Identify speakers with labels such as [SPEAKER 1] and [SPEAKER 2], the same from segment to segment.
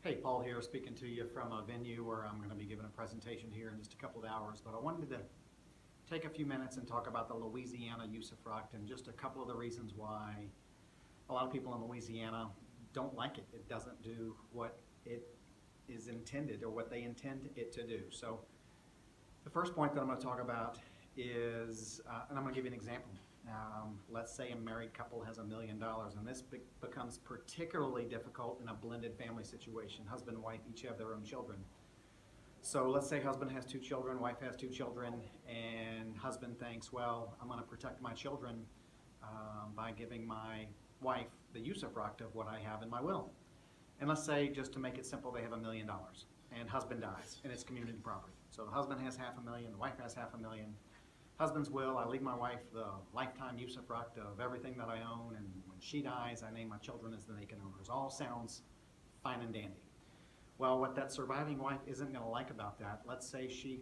[SPEAKER 1] Hey, Paul here, speaking to you from a venue where I'm going to be giving a presentation here in just a couple of hours. But I wanted to take a few minutes and talk about the Louisiana Usufruct and just a couple of the reasons why a lot of people in Louisiana don't like it. It doesn't do what it is intended or what they intend it to do. So the first point that I'm going to talk about is, and I'm going to give you an example. Let's say a married couple has $1 million, and this becomes particularly difficult in a blended family situation. Husband and wife each have their own children. So let's say husband has 2 children, wife has 2 children, and husband thinks, well, I'm going to protect my children by giving my wife the usufruct of what I have in my will. And let's say, just to make it simple, they have $1 million, and husband dies, and it's community property. So the husband has $500,000, the wife has $500,000. Husband's will, I leave my wife the lifetime usufruct of everything that I own, and when she dies, I name my children as the naked owners. All sounds fine and dandy. Well, what that surviving wife isn't going to like about that, let's say she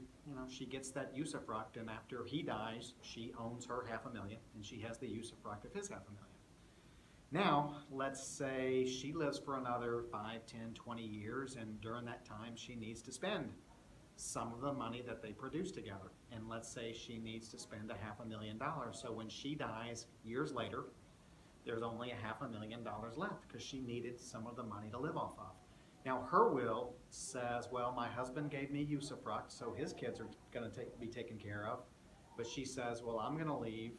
[SPEAKER 1] gets that usufruct, and after he dies, she owns her $500,000, and she has the usufruct of his $500,000. Now, let's say she lives for another 5, 10, 20 years, and during that time, she needs to spend some of the money that they produce together. And let's say she needs to spend $500,000. So when she dies years later, there's only $500,000 left because she needed some of the money to live off of. Now her will says, well, my husband gave me usufruct, so his kids are going to be taken care of. But she says, well, I'm going to leave,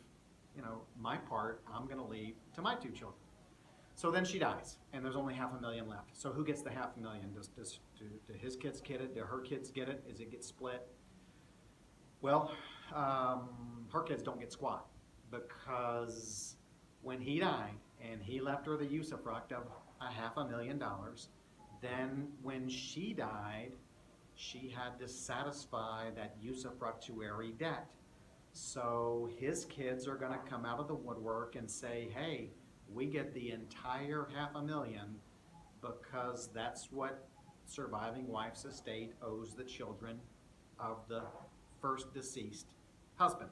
[SPEAKER 1] my part, I'm going to leave to my 2 children. So then she dies, and there's only $500,000 left. So who gets the $500,000? Do his kids get it? Do her kids get it? Does it get split? Well, her kids don't get squat, because when he died and he left her the usufruct of $500,000, then when she died, she had to satisfy that usufructuary debt. So his kids are going to come out of the woodwork and say, hey, we get the entire $500,000 because that's what surviving wife's estate owes the children of the first deceased husband.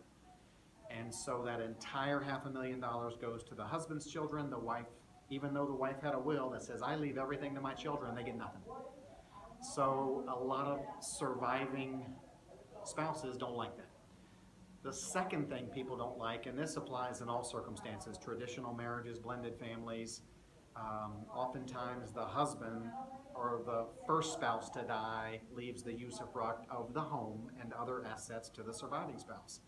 [SPEAKER 1] And so that entire $500,000 goes to the husband's children. The wife, even though the wife had a will that says, I leave everything to my children, they get nothing. So a lot of surviving spouses don't like that. The second thing people don't like, and this applies in all circumstances, traditional marriages, blended families, oftentimes the husband or the first spouse to die leaves the usufruct of the home and other assets to the surviving spouse.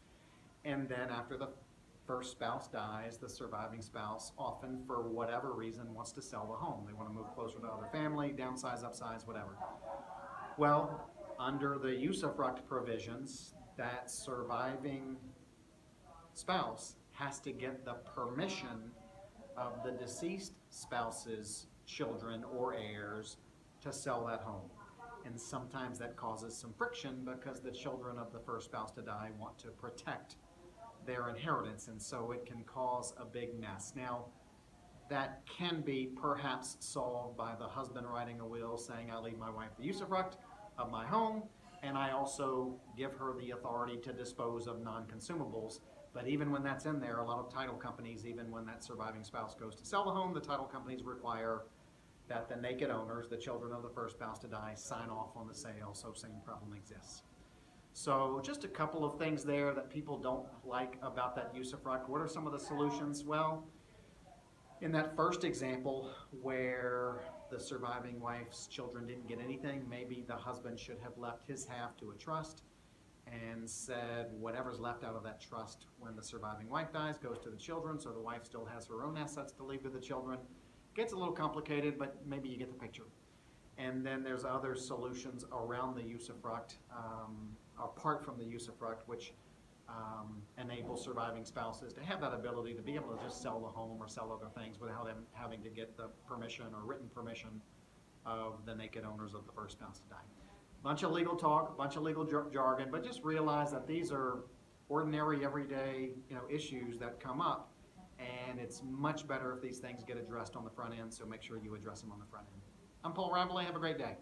[SPEAKER 1] And then after the first spouse dies, the surviving spouse often, for whatever reason, wants to sell the home. They want to move closer to other family, downsize, upsize, whatever. Well, under the usufruct provisions, that surviving spouse has to get the permission of the deceased spouse's children or heirs to sell that home. And sometimes that causes some friction because the children of the first spouse to die want to protect their inheritance, and so it can cause a big mess. Now, that can be perhaps solved by the husband writing a will saying, I leave my wife the usufruct of my home, and I also give her the authority to dispose of non-consumables. But even when that's in there, a lot of title companies, even when that surviving spouse goes to sell the home, the title companies require that the naked owners, the children of the first spouse to die, sign off on the sale, so same problem exists. So just a couple of things there that people don't like about that usufruct. What are some of the solutions? Well, in that first example where the surviving wife's children didn't get anything, maybe the husband should have left his half to a trust and said whatever's left out of that trust when the surviving wife dies goes to the children, so the wife still has her own assets to leave to the children. Gets a little complicated, but maybe you get the picture. And then there's other solutions around the usufruct, apart from the usufruct, which enable surviving spouses to have that ability to be able to just sell the home or sell other things without them having to get the permission or written permission of the naked owners of the first spouse to die. Bunch of legal talk, bunch of legal jargon, but just realize that these are ordinary, everyday, issues that come up, and it's much better if these things get addressed on the front end, so make sure you address them on the front end. I'm Paul Rambley. Have a great day.